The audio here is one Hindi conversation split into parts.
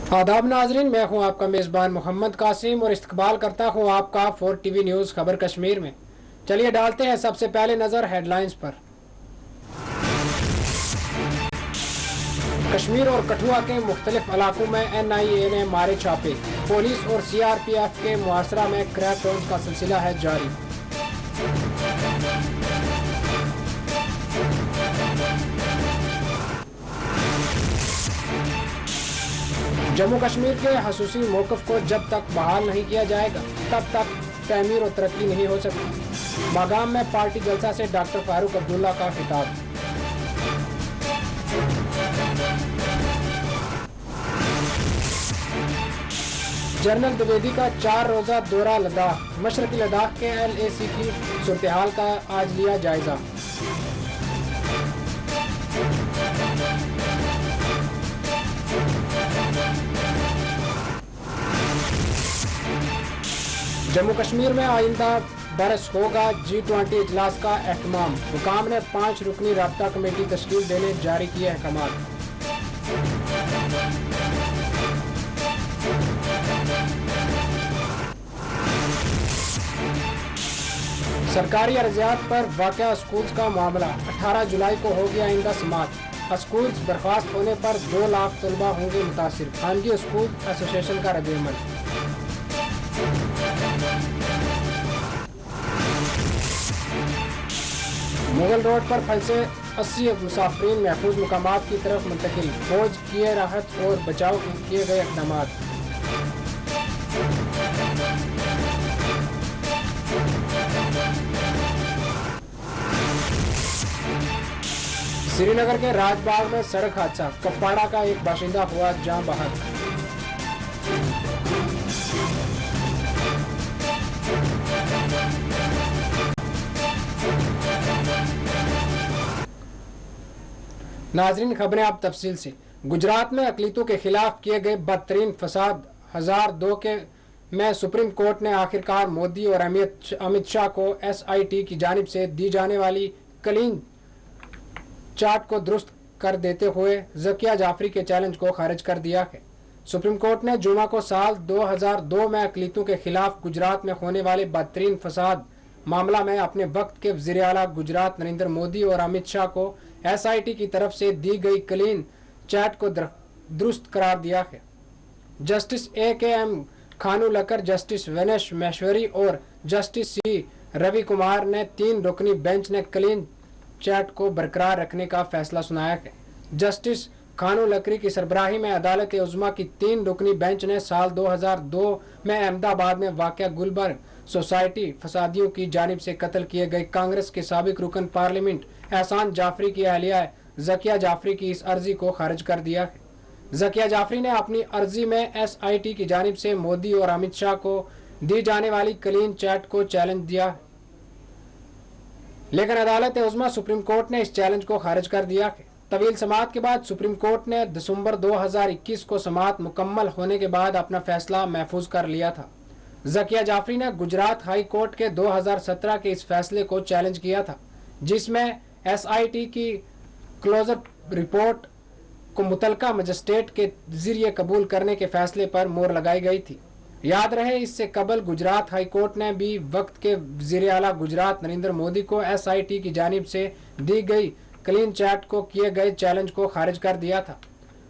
आदाब नाजरीन, मैं हूं आपका मेज़बान मोहम्मद कासिम और इस्तकबाल करता हूं आपका 4 टीवी न्यूज़ खबर कश्मीर में। चलिए डालते हैं सबसे पहले नज़र हेडलाइंस पर। कश्मीर और कठुआ के मुख्तलिफ इलाकों में NIA ने मारे छापे। पुलिस और CRPF के मुआसरा में क्रैकडाउन का सिलसिला है जारी। जम्मू कश्मीर के खसूसी मौक़िफ़ को जब तक बहाल नहीं किया जाएगा तब तक तमीर और तरक्की नहीं हो सकती। मागाम में पार्टी जलसा से डॉक्टर फारूक अब्दुल्ला का खिताब। जनरल द्विवेदी का 4 रोज़ा दौरा लद्दाख। मशरक़ी लद्दाख के LAC की सूरत-ए-हाल का आज लिया जायजा। जम्मू कश्मीर में आइंदा बरस होगा G20 इजलास का एहतमाम। हुकाम ने 5 रुकनी राब्ता कमेटी तश्कील देने जारी किए अहकामात। सरकारी अर्जियात पर वाक़या स्कूल्स का मामला। 18 जुलाई को होगी आइंदा समाअत। स्कूल्स बर्खास्त होने पर 2 लाख तलबा होंगे मुतासिर। खानगी स्कूल एसोसिएशन का रद्द-ए-अमल। मुगल रोड पर फंसे 80 मुसाफिरीन महफूज मुकामात की तरफ मुंतकिल। फौज किए राहत और बचाव के किए गए इक़दामात। श्रीनगर के राजबाग में सड़क हादसा। कपवाड़ा का एक बाशिंदा हुआ जाँ बहक। नाजरीन, खबरें अब तफसील से। गुजरात में अक़लियतों के खिलाफ किए गए बदतरीन फसाद 2002 में सुप्रीम कोर्ट ने आखिरकार मोदी और अमित शाह को SIT की जानिब से दी जाने वाली क्लीन चार्ट को दुरुस्त कर देते हुए ज़किया जाफरी के चैलेंज को खारिज कर दिया है। सुप्रीम कोर्ट ने जुमा को साल 2002 में अक़लियतों के खिलाफ गुजरात में होने वाले बदतरीन फसाद मामला में अपने वक्त के वज़ीर आला गुजरात नरेंद्र मोदी और अमित शाह को SIT की तरफ से दी गई क्लीन चैट को दुरुस्त करार दिया है। Justice AKM Khanwilkar, justice Vinesh Maheshwari और जस्टिस C रवि कुमार ने 3 रुकनी बेंच ने क्लीन चैट को बरकरार रखने का फैसला सुनाया है। जस्टिस खानविलकर की सरबराही में अदालत उज़्मा की 3 रुकनी बेंच ने साल 2002 में अहमदाबाद में वाक़या गुलबर्ग सोसाइटी फसादियों की जानिब से कत्ल किए गए कांग्रेस के साबिक रुकन पार्लियामेंट एहसान जाफरी की अहलिया ज़किया जाफरी की इस अर्जी को खारिज कर दिया है। ज़किया जाफरी ने अपनी अर्जी में SIT की जानिब से मोदी और अमित शाह को दी जाने वाली क्लीन चैट को चैलेंज दिया है, लेकिन अदालत उज़्मा सुप्रीम कोर्ट ने इस चैलेंज को खारिज कर दिया है। तवील समाअत के बाद सुप्रीम कोर्ट ने दिसंबर 2021 को समाअत मुकम्मल होने के बाद अपना फैसला महफूज कर लिया था। ज़किया जाफरी ने गुजरात हाई कोर्ट के 2017 के इस फैसले को चैलेंज किया था, जिसमें SIT की क्लोजर रिपोर्ट को मुतलका मजिस्ट्रेट के जरिए कबूल करने के फैसले पर मोहर लगाई गई थी। याद रहे, इससे कबल गुजरात हाई कोर्ट ने भी वक्त के वज़ीर आला गुजरात नरेंद्र मोदी को SIT की जानिब से दी गई क्लीन चैट को किए गए चैलेंज को खारिज कर दिया था।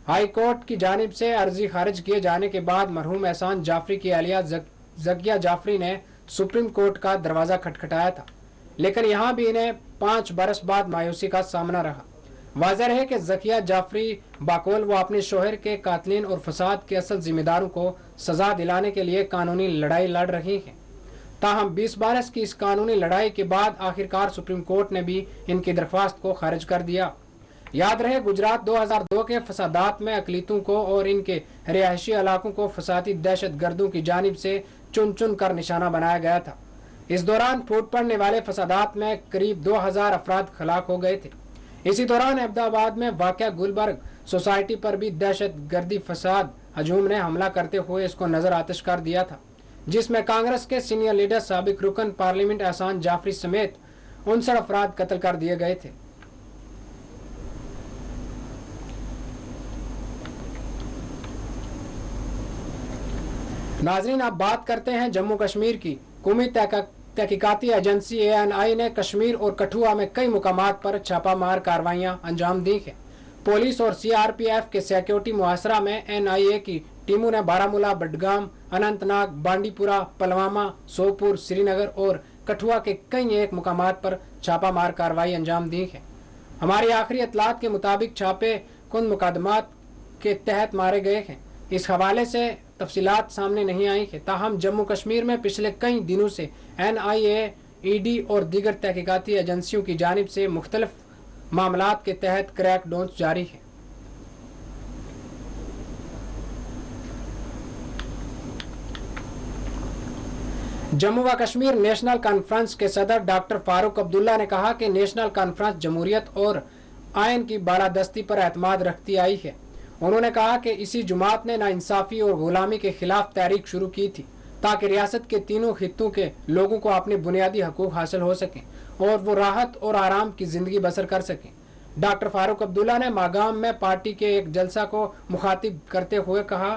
हाई कोर्ट की जानिब से अर्जी खारिज किए जाने के बाद मरहूम एहसान जाफरी की अहलिया ज़किया जाफरी ने सुप्रीम कोर्ट का दरवाज़ा खटखटाया था, लेकिन यहाँ भी इन्हें 5 बरस बाद मायूसी का सामना रहा। वाज़ेह है कि ज़किया जाफरी बाकौल वो अपने शोहर के कातिलीन और फसाद के असल जिम्मेदारों को सजा दिलाने के लिए कानूनी लड़ाई लड़ रही हैं। ताहम 20 बरस की इस कानूनी लड़ाई के बाद आखिरकार सुप्रीम कोर्ट ने भी इनकी दरख्वास्त को खारिज कर दिया। याद रहे, गुजरात 2002 के फसादात में अक़लियतों को और इनके रिहायशी इलाकों को फसादी दहशत गर्दों की जानिब से चुन चुन कर निशाना बनाया गया था। इस दौरान फूट पड़ने वाले फसादात में करीब 2000 अफराद हलाक हो गए थे। इसी दौरान अहमदाबाद में वाक़या गुलबर्ग सोसाइटी पर भी दहशत गर्दी फसाद हजूम ने हमला करते हुए इसको नजर आतिश कर दिया था, जिसमें कांग्रेस के सीनियर लीडर साबिक रुकन पार्लियामेंट एहसान जाफरी समेत 59 अफराद कत्ल कर दिए गए थे। नाजरीन, अब बात करते हैं जम्मू कश्मीर की। कौमी तहकीकाती एजेंसी ANI ने कश्मीर और कठुआ में कई मुकामात पर छापामार कार्रवाइयां अंजाम दी हैं। पुलिस और CRPF के सिक्योरिटी मुआसरा में NIA की टीमों ने बारामूला, बडगाम, अनंतनाग, बांडीपुरा, पुलवामा, सोपुर, श्रीनगर और कठुआ के कई एक मुकामात पर छापामार कार्रवाई अंजाम दी है। हमारी आखिरी इतलात के मुताबिक छापे कुन मुकदमात के तहत मारे गए हैं। इस हवाले से तफसीलात सामने नहीं आई है। ताहम जम्मू कश्मीर में पिछले कई दिनों से NIA, ED और दीगर तहकीकाती एजेंसियों की जानिब से मुख्तलिफ मामलात के तहत क्रैकडाउन जारी है। जम्मू व कश्मीर नेशनल कॉन्फ्रेंस के सदर डॉक्टर फारूक अब्दुल्ला ने कहा कि नेशनल कॉन्फ्रेंस जमहूरियत और आयन की बालादस्ती पर एतमाद रखती आई है। उन्होंने कहा कि इसी जुमात ने नाइंसाफी और गुलामी के खिलाफ तहरीक शुरू की थी ताकि रियासत के तीनों खित्तों के लोगों को अपने बुनियादी हकूक हासिल हो सकें और वो राहत और आराम की जिंदगी बसर कर सकें। डॉक्टर फारूक अब्दुल्ला ने मागाम में पार्टी के एक जलसा को मुखातिब करते हुए कहा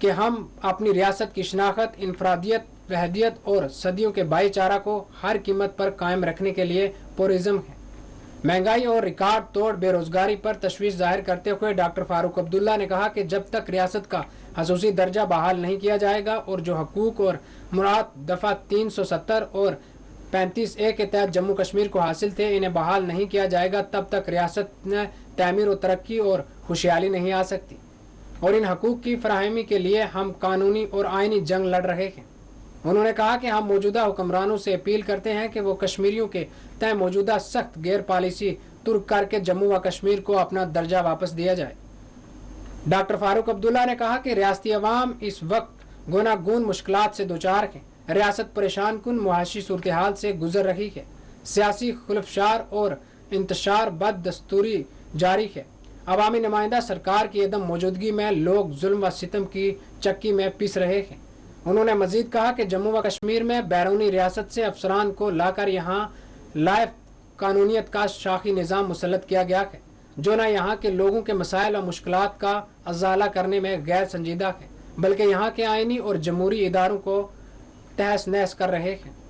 कि हम अपनी रियासत की शनाख्त, इनफरादियत, वहदियत और सदियों के भाईचारा को हर कीमत पर कायम रखने के लिए पुरइज़्म हैं। महंगाई और रिकॉर्ड तोड़ बेरोजगारी पर तशवीश जाहिर करते हुए डॉक्टर फारूक अब्दुल्ला ने कहा कि जब तक रियासत का खसूसी दर्जा बहाल नहीं किया जाएगा और जो हकूक और मुराद दफ़ा 370 और 35A के तहत जम्मू कश्मीर को हासिल थे इन्हें बहाल नहीं किया जाएगा, तब तक रियासत में तमीर और तरक्की और खुशहाली नहीं आ सकती और इन हकूक की फराहमी के लिए हम कानूनी और आइनी जंग लड़ रहे हैं। उन्होंने कहा कि हम मौजूदा हुक्मरानों से अपील करते हैं कि वो कश्मीरियों के तय मौजूदा सख्त गैर पॉलिसी तुर्क करके जम्मू व कश्मीर को अपना दर्जा वापस दिया जाए। डॉक्टर फारूक अब्दुल्ला ने कहा कि रियासती अवाम इस वक्त गुनागून मुश्किलात से दोचार है। रियासत परेशान कुन मुआशी सूरत हाल से गुजर रही है। सियासी खुलफशार और इंतशार बददस्तूरी जारी है। अवामी नुमाइंदा सरकार की अदम मौजूदगी में लोग जुल्म व सितम की चक्की में पिस रहे हैं। उन्होंने मजीद कहा कि जम्मू व कश्मीर में बैरूनी रियासत से अफसरान को लाकर यहाँ लाइफ कानूनियत का शाखी निज़ाम मुसल्लत किया गया है जो न यहाँ के लोगों के मसाइल और मुश्किलात का अजाला करने में गैर संजीदा है बल्कि यहाँ के आइनी और जमहूरी इदारों को तहस नहस कर रहे हैं।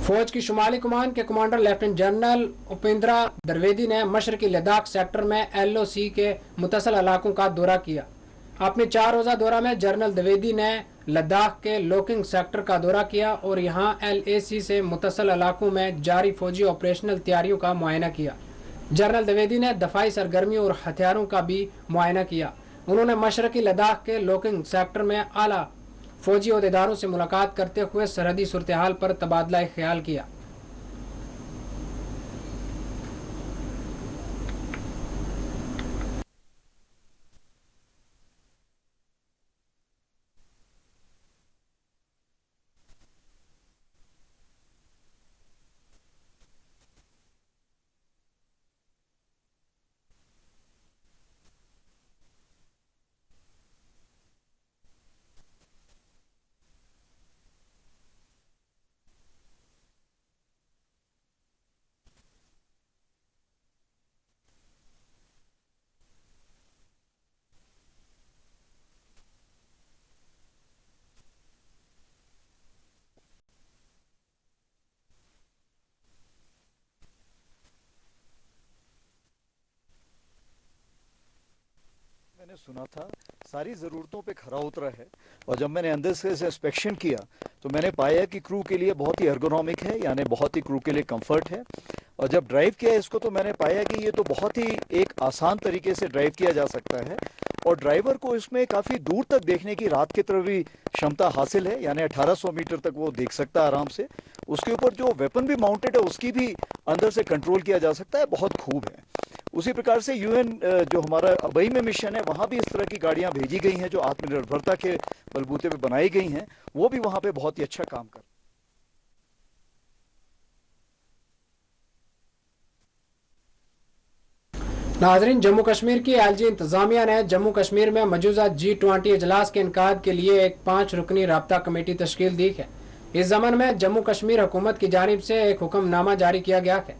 फौज की शुमाली कमान के commander lieutenant general Upendra Dwivedi ने मशरकी लद्दाख सेक्टर में LOC के मुतसल इलाकों का दौरा किया। अपने 4 रोज़ा दौरा में जनरल द्विवेदी ने लद्दाख के लोकिंग सेक्टर का दौरा किया और यहां LAC से मुतसल इलाकों में जारी फौजी ऑपरेशनल तैयारियों का मुआयना किया। जनरल द्विवेदी ने दफाई सरगर्मियों और हथियारों का भी मुआयना किया। उन्होंने मशरकी लद्दाख के लोकिंग सेक्टर में आला फौजी अहदेदारों से मुलाकात करते हुए सरहदी सूरत हाल पर तबादला ख्याल किया। मैंने सुना था सारी ज़रूरतों पे खरा उतरा है और जब मैंने अंदर से इंस्पेक्शन किया तो मैंने पाया कि क्रू के लिए बहुत ही एर्गोनॉमिक है, यानी बहुत ही क्रू के लिए कंफर्ट है। और जब ड्राइव किया इसको तो मैंने पाया कि ये तो बहुत ही एक आसान तरीके से ड्राइव किया जा सकता है और ड्राइवर को इसमें काफ़ी दूर तक देखने की रात की तरफ भी क्षमता हासिल है, यानी 1800 मीटर तक वो देख सकता है आराम से। उसके ऊपर जो वेपन भी माउंटेड है उसकी भी अंदर से कंट्रोल किया जा सकता है, बहुत खूब है। उसी प्रकार से UN जो हमारा अबई में मिशन है वहाँ भी इस तरह की गाड़ियाँ भेजी गई हैं जो आत्मनिर्भरता के बलबूते पे बनाई गई हैं, वो भी वहाँ पे बहुत ही अच्छा काम कर। नाजरीन, जम्मू कश्मीर की LG इंतजामिया ने जम्मू कश्मीर में मौजूदा G20 इजलास के इनकाद के लिए एक 5 रुकनी राब्ता कमेटी तश्कील दी है। इस ज़मन में जम्मू कश्मीर हुकूमत की जानिब से एक हुक्मनामा जारी किया गया है।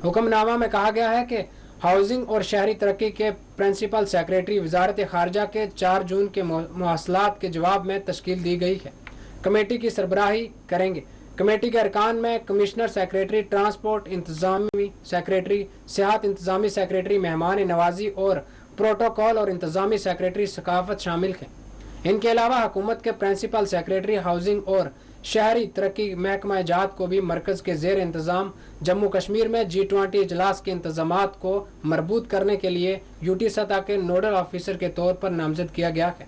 हुक्मनामा में कहा गया है कि हाउसिंग और शहरी तरक्की के प्रिंसिपल सेक्रेटरी वजारत खारजा के 4 जून के मवासलात के जवाब में तश्कील दी गई है। कमेटी की सरबराही करेंगे। कमेटी के अरकान में कमिश्नर सेक्रेटरी ट्रांसपोर्ट, इंतजामी सेक्रेटरी सेहत, इंतजामी सेक्रेटरी मेहमान नवाजी और प्रोटोकॉल और इंतजामी सेक्रेटरी सकाफत शामिल हैं। इनके अलावा हुकूमत के प्रिंसिपल सेक्रेटरी हाउसिंग और शहरी तरक्की महकमा जात को भी मरकज के जेर इंतजाम जम्मू कश्मीर में G20 इजलास के इंतजामात को मरबूत करने के लिए यूटी सतह के नोडल ऑफिसर के तौर पर नामजद किया गया है।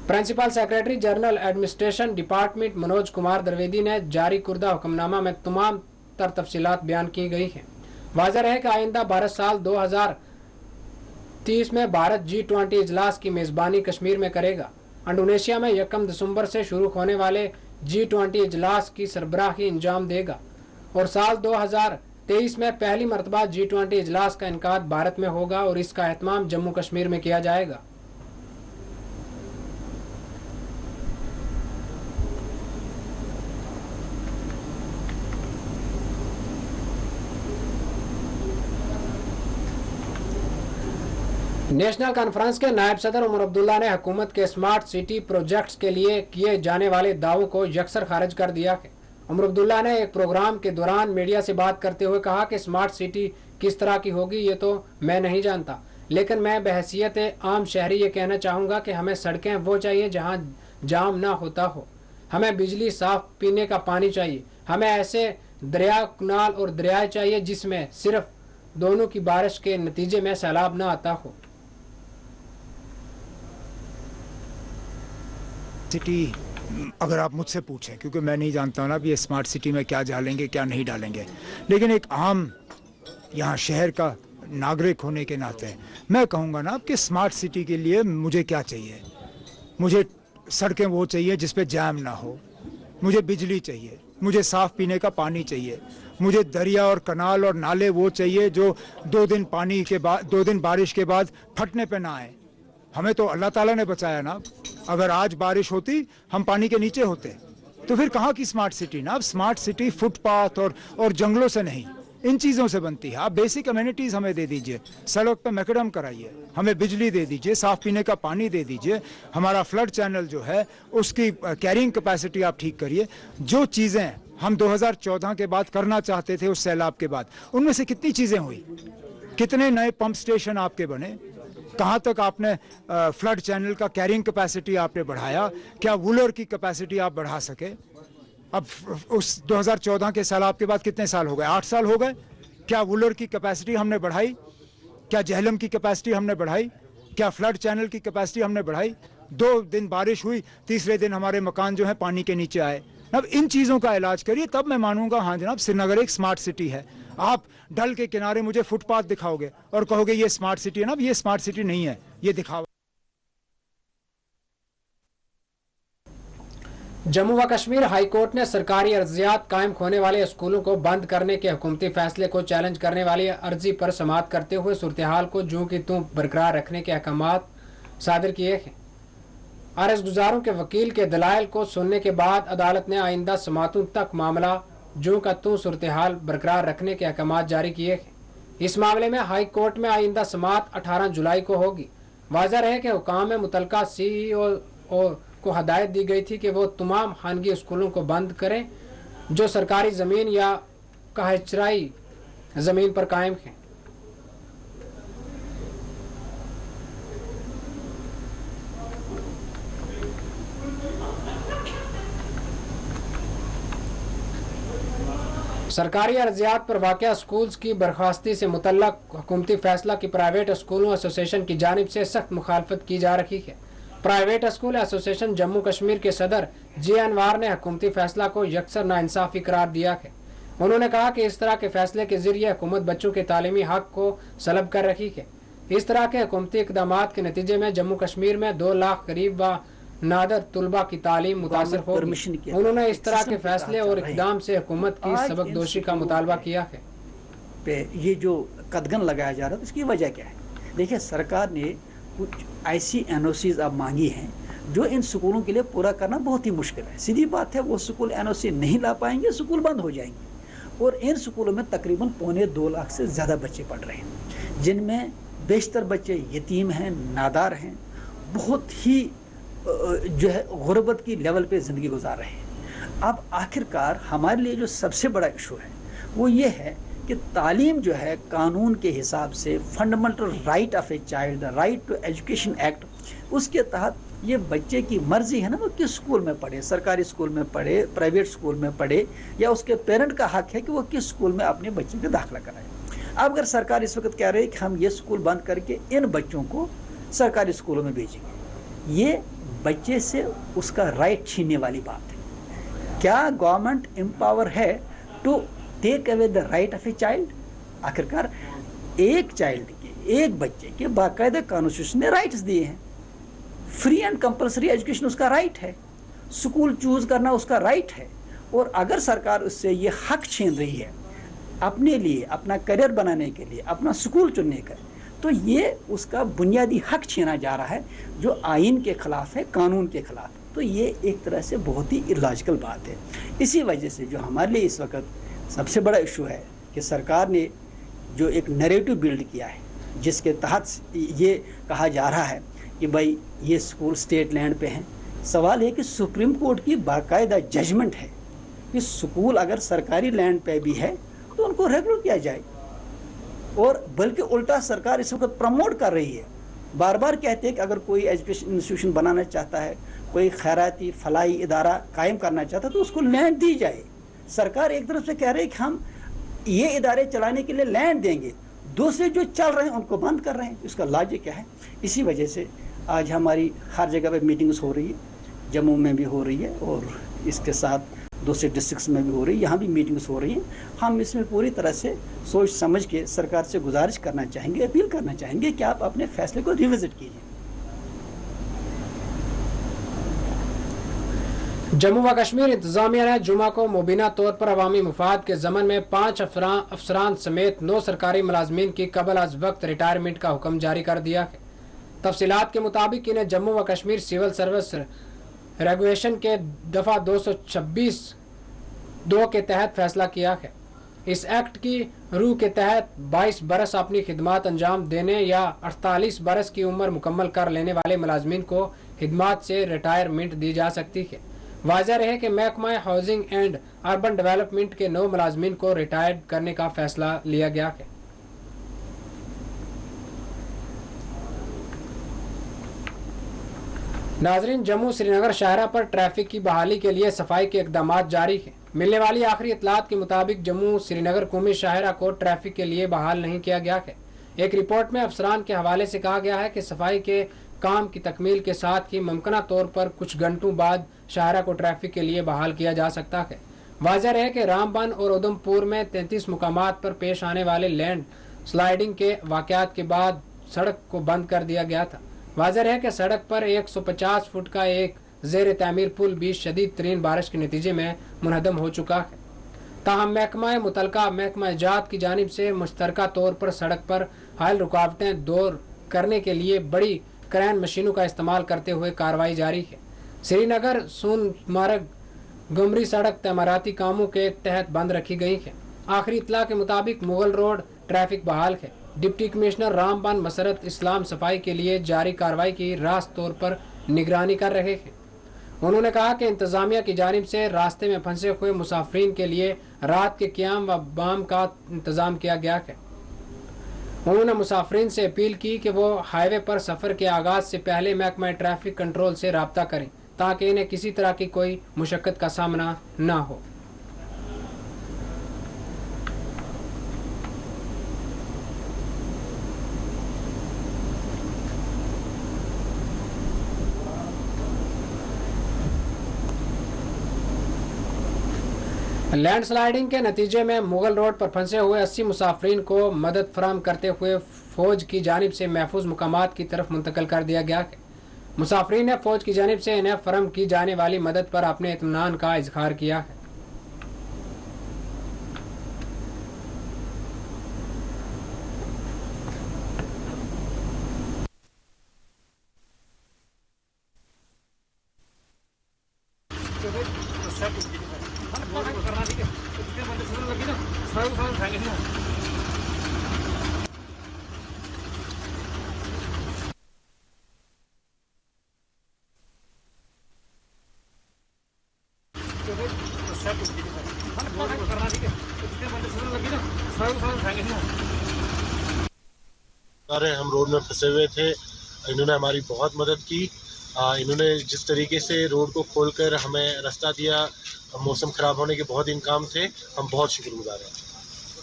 Principal secretary general administration department Manoj Kumar Dwivedi ने जारी कुर्दा हुक्मनामा में तमाम तर तफसीलात बयान की गई हैं। वाज़ेह है कि आइंदा 12 साल 2030 में भारत G20 इजलास की मेजबानी कश्मीर में करेगा। इंडोनेशिया में 1 दिसंबर से शुरू होने वाले G20 इजलास की सरबराही इंजाम देगा और साल 2023 में पहली मरतबा G20 इजलास का इनकाद भारत में होगा और इसका एहतमाम जम्मू कश्मीर में किया जाएगा। नेशनल कॉन्फ्रेंस के नायब सदर उमर अब्दुल्ला ने हुकूमत के स्मार्ट सिटी प्रोजेक्ट्स के लिए किए जाने वाले दावों को यकसर खारिज कर दिया है। उमर अब्दुल्ला ने एक प्रोग्राम के दौरान मीडिया से बात करते हुए कहा कि स्मार्ट सिटी किस तरह की होगी ये तो मैं नहीं जानता, लेकिन मैं बहैसियत आम शहरी ये कहना चाहूँगा कि हमें सड़कें वो चाहिए जहाँ जाम ना होता हो, हमें बिजली, साफ पीने का पानी चाहिए, हमें ऐसे दरिया, कुनाल और दरिया चाहिए जिसमें सिर्फ दोनों की बारिश के नतीजे में सैलाब ना आता हो। सिटी अगर आप मुझसे पूछें, क्योंकि मैं नहीं जानता हूँ ना भी ये स्मार्ट सिटी में क्या डालेंगे क्या नहीं डालेंगे, लेकिन एक आम यहाँ शहर का नागरिक होने के नाते मैं कहूँगा ना कि स्मार्ट सिटी के लिए मुझे क्या चाहिए। मुझे सड़कें वो चाहिए जिस पे जाम ना हो, मुझे बिजली चाहिए, मुझे साफ़ पीने का पानी चाहिए, मुझे दरिया और कनाल और नाले वो चाहिए जो 2 दिन पानी के बाद 2 दिन बारिश के बाद फटने पे ना आए। हमें तो अल्लाह ताला ने बचाया ना, अगर आज बारिश होती हम पानी के नीचे होते तो फिर कहाँ की स्मार्ट सिटी ना। अब स्मार्ट सिटी फुटपाथ और जंगलों से नहीं, इन चीज़ों से बनती है। आप बेसिक अमेनिटीज़ हमें दे दीजिए, सड़क पे मैकडम कराइए, हमें बिजली दे दीजिए, साफ़ पीने का पानी दे दीजिए, हमारा फ्लड चैनल जो है उसकी कैरिंग कैपेसिटी आप ठीक करिए। जो चीज़ें हम 2014 के बाद करना चाहते थे उस सैलाब के बाद, उनमें से कितनी चीज़ें हुई, कितने नए पंप स्टेशन आपके बने, कहाँ तक आपने फ्लड चैनल का कैरिंग कैपेसिटी आपने बढ़ाया, क्या वूलर की कैपेसिटी आप बढ़ा सके। अब उस 2014 के सैलाब के बाद कितने साल हो गए, 8 साल हो गए, क्या वूलर की कैपेसिटी हमने बढ़ाई, क्या जहलम की कैपेसिटी हमने बढ़ाई, क्या फ्लड चैनल की कैपेसिटी हमने बढ़ाई। 2 दिन बारिश हुई, तीसरे दिन हमारे मकान जो है पानी के नीचे आए। अब इन चीज़ों का इलाज करिए, तब मैं मानूंगा हाँ जनाब श्रीनगर एक स्मार्ट सिटी है। आप डल के किनारे मुझे फुटपाथ दिखाओगे और कहोगे ये स्मार्ट सिटी है ना, ये स्मार्ट सिटी नहीं है, ये दिखावा। जम्मू व कश्मीर हाई कोर्ट ने सरकारी अर्जियात कायम होने वाले स्कूलों को बंद करने के हुकूमती फैसले को चैलेंज करने वाली अर्जी पर समाअत करते हुए सूरत हाल को जूं की त्यों बरकरार रखने के अहकामात सादिर किए हैं। अर्ज गुजारों के वकील के दलाइल को सुनने के बाद अदालत ने आइंदा समातों तक मामला जूं का त्यों सूरत हाल बरकरार रखने के अहकामात जारी किए हैं। इस मामले में हाई कोर्ट में आइंदा समाअत 18 जुलाई को होगी। वाज़ेह है कि हुकाम में मुतलका CEO को हदायत दी गई थी कि वो तमाम खानगी स्कूलों को बंद करें जो सरकारी ज़मीन या कहचराई ज़मीन पर कायम हैं। सरकारी अर्जियात पर वाक़या स्कूल्स की बर्खास्ती से मुतल्लक हुकूमती फैसला की प्राइवेट स्कूलों एसोसिएशन की जानिब से सख्त मुखालफत की जा रही है। Private school association Jammu Kashmir के सदर J अनवार ने हुकूमती फैसला को यकसर नाइंसाफ़ी करार दिया है। उन्होंने कहा कि इस तरह के फैसले के जरिए हुकूमत बच्चों के तालीमी हक को सलब कर रही है। इस तरह के हुकूमती इक़दामात के नतीजे में जम्मू कश्मीर में 2 लाख करीब व नादर तुलबा की तालीम मुतासर होगी। उन्होंने इस तरह के फैसले और इक़दाम से हुकूमत की सबकदोशी का मुतालबा किया है। ये जो कदगन लगाया जा रहा है इसकी वजह क्या है? देखिए, सरकार ने कुछ ऐसी NOCs अब मांगी हैं जो इन स्कूलों के लिए पूरा करना बहुत ही मुश्किल है। सीधी बात है, वो स्कूल NOC नहीं ला पाएंगे, स्कूल बंद हो जाएंगे। और इन स्कूलों में तकरीबन 1.25 लाख से ज़्यादा बच्चे पढ़ रहे हैं, जिनमें बेशतर बच्चे यतीम हैं, नादार हैं, बहुत ही जो है गुर्बत की लेवल पे ज़िंदगी गुजार रहे हैं। अब आखिरकार हमारे लिए जो सबसे बड़ा इशू है वो ये है कि तालीम जो है कानून के हिसाब से fundamental right of a child, right to education act, उसके तहत ये बच्चे की मर्जी है ना वो किस स्कूल में पढ़े, सरकारी स्कूल में पढ़े, प्राइवेट स्कूल में पढ़े, या उसके पेरेंट का हक है कि वो किस स्कूल में अपने बच्चे का दाखिला कराए। अब अगर सरकार इस वक्त कह रही है कि हम ये स्कूल बंद करके इन बच्चों को सरकारी स्कूलों में भेजेंगे, ये बच्चे से उसका राइट छीनने वाली बात है। क्या गवर्नमेंट एम्पावर है to take away the right of a child? आखिरकार एक चाइल्ड के, एक बच्चे के बाकायदा कॉन्स्टिट्यूशन ने राइट्स दिए हैं। फ्री एंड कंपलसरी एजुकेशन उसका राइट है, स्कूल चूज करना उसका राइट है। और अगर सरकार उससे ये हक छीन रही है अपने लिए, अपना करियर बनाने के लिए, अपना स्कूल चुनने का, तो ये उसका बुनियादी हक छीना जा रहा है जो आइन के खिलाफ है, कानून के खिलाफ। तो ये एक तरह से बहुत ही इलॉजिकल बात है। इसी वजह से जो हमारे लिए इस वक्त सबसे बड़ा इशू है कि सरकार ने जो एक नैरेटिव बिल्ड किया है, जिसके तहत ये कहा जा रहा है कि भाई ये स्कूल स्टेट लैंड पे हैं। सवाल है कि सुप्रीम कोर्ट की बाकायदा जजमेंट है कि स्कूल अगर सरकारी लैंड पे भी है तो उनको रेगुलर किया जाए। और बल्कि उल्टा सरकार इस वक्त प्रमोट कर रही है, बार बार कहते हैं कि अगर कोई एजुकेशन इंस्टीट्यूशन बनाना चाहता है, कोई खैराती फलाई इदारा कायम करना चाहता है तो उसको लैंड दी जाए। सरकार एक तरफ से कह रही है कि हम ये इदारे चलाने के लिए लैंड देंगे, दूसरे जो चल रहे हैं उनको बंद कर रहे हैं। इसका लॉजिक क्या है? इसी वजह से आज हमारी हर जगह पे मीटिंग्स हो रही है, जम्मू में भी हो रही है और इसके साथ दूसरे डिस्ट्रिक्ट्स में भी हो रही है, यहाँ भी मीटिंग्स हो रही हैं। हम इसमें पूरी तरह से सोच समझ के सरकार से गुजारिश करना चाहेंगे, अपील करना चाहेंगे कि आप अपने फैसले को रिविजिट कीजिए। जम्मू व कश्मीर इंतजामिया ने जुमा को मुबीना तौर पर अवामी मुफाद के ज़मन में 5 अफसरान समेत 9 सरकारी मुलाजमीन की कबल अज वक्त रिटायरमेंट का हुक्म जारी कर दिया है। तफसीलात के मुताबिक इन्हें जम्मू व कश्मीर सिविल सर्विस रेगुलेशन के दफ़ा 226(2) के तहत फैसला किया है। इस एक्ट की रूह के तहत 22 बरस अपनी खिदमात अंजाम देने या 48 बरस की उम्र मुकम्मल कर लेने वाले मुलाजमीन को खिदमात से रिटायरमेंट दी जा सकती है। वाज़ह रहे कि महकमा हाउसिंग एंड अर्बन डेवलपमेंट के 9 मुलाजमीन को रिटायर करने का फैसला लिया गया है। नाजरीन, जम्मू श्रीनगर शाहरा पर ट्रैफिक की बहाली के लिए सफाई के इकदाम जारी हैं। मिलने वाली आखिरी इतलात के मुताबिक जम्मू श्रीनगर कौमी शाहरा को ट्रैफिक के लिए बहाल नहीं किया गया है। एक रिपोर्ट में अफसरान के हवाले से कहा गया है कि सफाई के काम की तकमील के साथ ही मुमकिना तौर पर कुछ घंटों बाद शाहरा को ट्रैफिक के लिए बहाल किया जा सकता है। वाज़ह रहे कि रामबन और उधमपुर में 33 मुकामात पर पेश आने वाले लैंड स्लाइडिंग के वाक़यात के बाद सड़क को बंद कर दिया गया था। वाज़ह है कि सड़क पर 150 फुट का एक ज़ेर तामीर पुल भी शदीद तरीन बारिश के नतीजे में मुनहदम हो चुका है। ताहम महकमा जात की जानिब से मुश्तरका तौर पर सड़क पर हाल रुकावटें दूर करने के लिए बड़ी क्रेन मशीनों का इस्तेमाल करते हुए कार्रवाई जारी है। श्रीनगर सोनमार्ग गुमरी सड़क तमीराती कामों के तहत बंद रखी गई है। आखिरी इतला के मुताबिक मुगल रोड ट्रैफिक बहाल है। डिप्टी कमिश्नर रामबन मसरत इस्लाम सफाई के लिए जारी कार्रवाई की रास्त तौर पर निगरानी कर रहे हैं। उन्होंने कहा कि इंतजामिया की जानिब से रास्ते में फंसे हुए मुसाफरीन के लिए रात के क़याम व बाम का इंतजाम किया गया है। उन्होंने मुसाफरीन से अपील की कि वो हाईवे पर सफ़र के आगाज से पहले महकमा ट्रैफिक कंट्रोल से रब्ता करें ताकि इन्हें किसी तरह की कोई मुशक्क़त का सामना न हो। लैंडस्लाइडिंग के नतीजे में मुगल रोड पर फंसे हुए 80 मुसाफरीन को मदद फराहम करते हुए फौज की जानिब से महफूज मुकामात की तरफ मुंतकिल कर दिया गया है। मुसाफरीन ने फौज की जानिब से इन्हें फराहम की जाने वाली मदद पर अपने इत्मीनान का इजहार किया है। करना ठीक है, तो कितने बंदे लगी ना सारे हम रोड में फंसे हुए थे, इन्होंने हमारी बहुत मदद की। इन्होंने जिस तरीके से रोड को खोलकर हमें रास्ता दिया, मौसम खराब होने के बहुत इंतजाम थे, हम बहुत शुक्रगुजार हैं।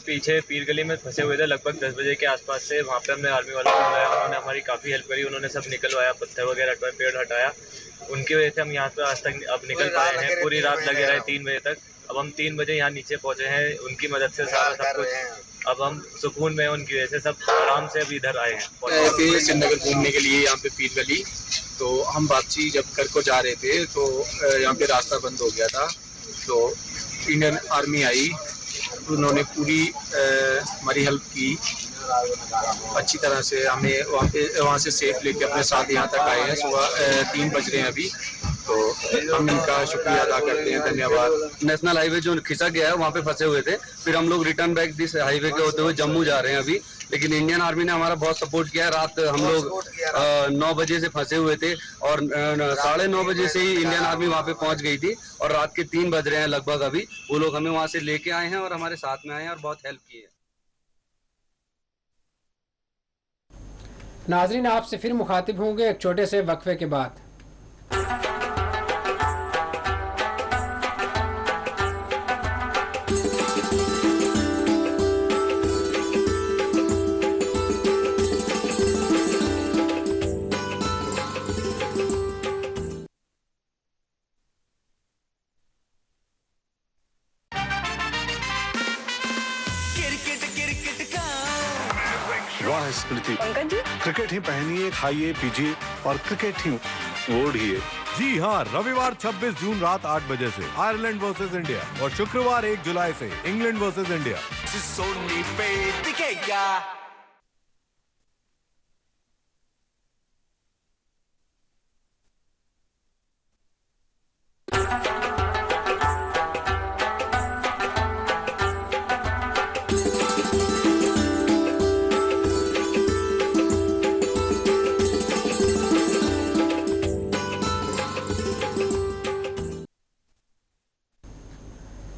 पीछे पीर गली में फंसे हुए थे लगभग 10 बजे के आसपास से, वहाँ पे हमने आर्मी वालों को बुलाया, उन्होंने हमारी काफ़ी हेल्प करी, उन्होंने सब निकलवाया, पत्थर वगैरह हटवाए, पेड़ हटाया, उनकी वजह से हम यहाँ पे आज तक अब निकल पाए हैं। पूरी रात लगे रहे 3 बजे तक, अब हम 3 बजे यहाँ नीचे पहुँचे हैं, उनकी मदद से सारा सब कुछ अब हम सुकून में, उनकी वजह से सब आराम से अभी इधर आए हैं। श्रीनगर घूमने के लिए यहाँ पे पीर गली, तो हम वापसी जब घर को जा रहे थे तो यहाँ पे रास्ता बंद हो गया था, तो इंडियन आर्मी आई, उन्होंने पूरी हमारी हेल्प की अच्छी तरह से, हमें वहाँ से सेफ लेके अपने साथ यहाँ तक आए हैं। सुबह 3 बज रहे हैं अभी, तो हम इनका शुक्रिया अदा करते हैं, धन्यवाद। नेशनल हाईवे जो खिंचा गया है वहाँ पे फंसे हुए थे, फिर हम लोग रिटर्न बैक दिस हाईवे के होते हुए जम्मू जा रहे हैं अभी, लेकिन इंडियन आर्मी ने हमारा बहुत सपोर्ट किया है। रात हम लोग 9 बजे से फंसे हुए थे और 9:30 बजे से ही इंडियन आर्मी वहाँ पे पहुँच गई थी, और रात के 3 बज रहे हैं लगभग अभी, वो लोग हमें वहाँ से लेके आए हैं और हमारे साथ में आए हैं और बहुत हेल्प की है। नाजरीन, आपसे फिर मुखातिब होंगे एक छोटे से वक्फे के बाद। वाह स्मृति, क्रिकेट ही पहनिए, खाइए, पीजिए और क्रिकेट ही ओढ़िए। जी हाँ, रविवार 26 जून रात 8 बजे से आयरलैंड वर्सेस इंडिया और शुक्रवार 1 जुलाई से इंग्लैंड वर्सेस इंडिया। सोनी पे दिखेगा।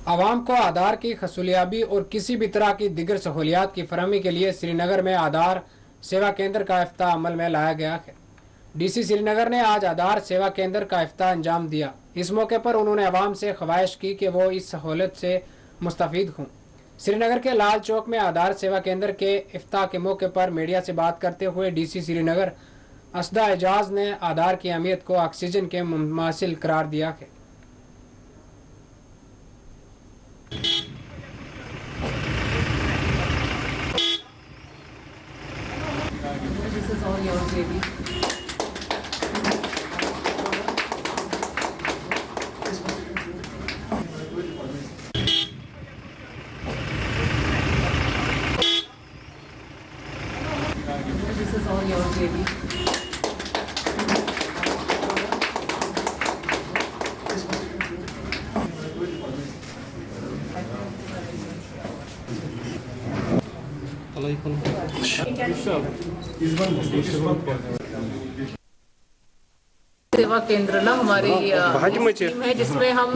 आवाम को आधार की हसूलियाबी और किसी भी तरह की दिगर सहूलियात की फरहमी के लिए श्रीनगर में आधार सेवा केंद्र का इफ्ताह अमल में लाया गया है। डीसी श्रीनगर ने आज आधार सेवा केंद्र का इफ्ताह अंजाम दिया। इस मौके पर उन्होंने आवाम से ख्वाहिश की कि वो इस सहूलत से मुस्तफीद हों। श्रीनगर के लाल चौक में आधार सेवा केंद्र के इफ्ताह के मौके पर मीडिया से बात करते हुए डीसी श्रीनगर असदा एजाज ने आधार की अहमियत को ऑक्सीजन के मुमासिल करार दिया है। सेवा केंद्र ना हमारी स्कीम है जिसमें हम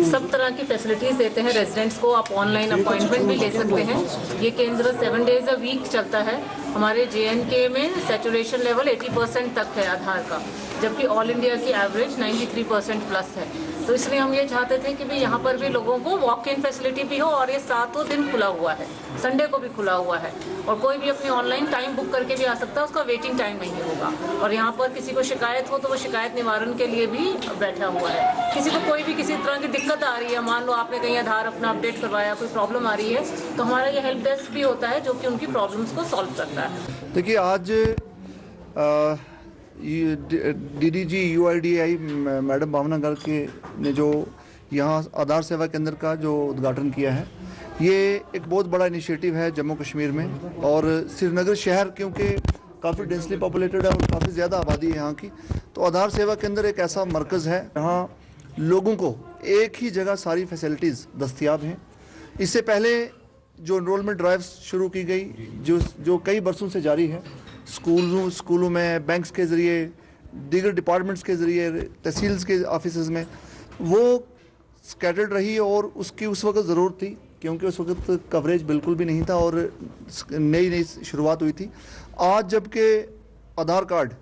सब तरह की फैसिलिटीज देते हैं रेजिडेंट्स को। आप ऑनलाइन अपॉइंटमेंट भी ले सकते हैं। ये केंद्र 7 डेज अ वीक चलता है। हमारे JNK में सैचुरेशन लेवल 80% तक है आधार का, जबकि ऑल इंडिया की एवरेज 93% प्लस है। तो इसलिए हम ये चाहते थे कि भी यहाँ पर भी लोगों को वॉक इन फैसिलिटी भी हो, और ये 7 दिन खुला हुआ है, संडे को भी खुला हुआ है, और कोई भी अपनी ऑनलाइन टाइम बुक करके भी आ सकता है, उसका वेटिंग टाइम नहीं होगा। और यहाँ पर किसी को शिकायत हो तो वो शिकायत निवारण के लिए भी बैठा हुआ है। किसी को कोई भी किसी तरह की दिक्कत आ रही है, मान लो आपने कहीं आधार अपना अपडेट करवाया, कोई प्रॉब्लम आ रही है, तो हमारा ये हेल्प डेस्क भी होता है जो कि उनकी प्रॉब्लम्स को सॉल्व करता है। देखिए, आज DDG UIDAI मैडम भावना गर्ग ने जो यहाँ आधार सेवा केंद्र का जो उद्घाटन किया है, ये एक बहुत बड़ा इनिशिएटिव है जम्मू कश्मीर में। और श्रीनगर शहर क्योंकि काफ़ी डेंसली पॉपुलेटेड है और काफ़ी ज़्यादा आबादी है यहाँ की, तो आधार सेवा केंद्र एक ऐसा मरकज़ है जहाँ लोगों को एक ही जगह सारी फैसिलिटीज़ दस्तयाब हैं। इससे पहले जो एनरोलमेंट ड्राइव्स शुरू की गई, जो कई बरसों से जारी है, स्कूलों में, बैंक्स के ज़रिए, दीगर डिपार्टमेंट्स के ज़रिए, तहसील्स के ऑफिस में, वो स्कैटर्ड रही और उसकी उस वक्त ज़रूरत थी। क्योंकि उस वक्त कवरेज बिल्कुल भी नहीं था और नई नई शुरुआत हुई थी। आज जबकि आधार कार्ड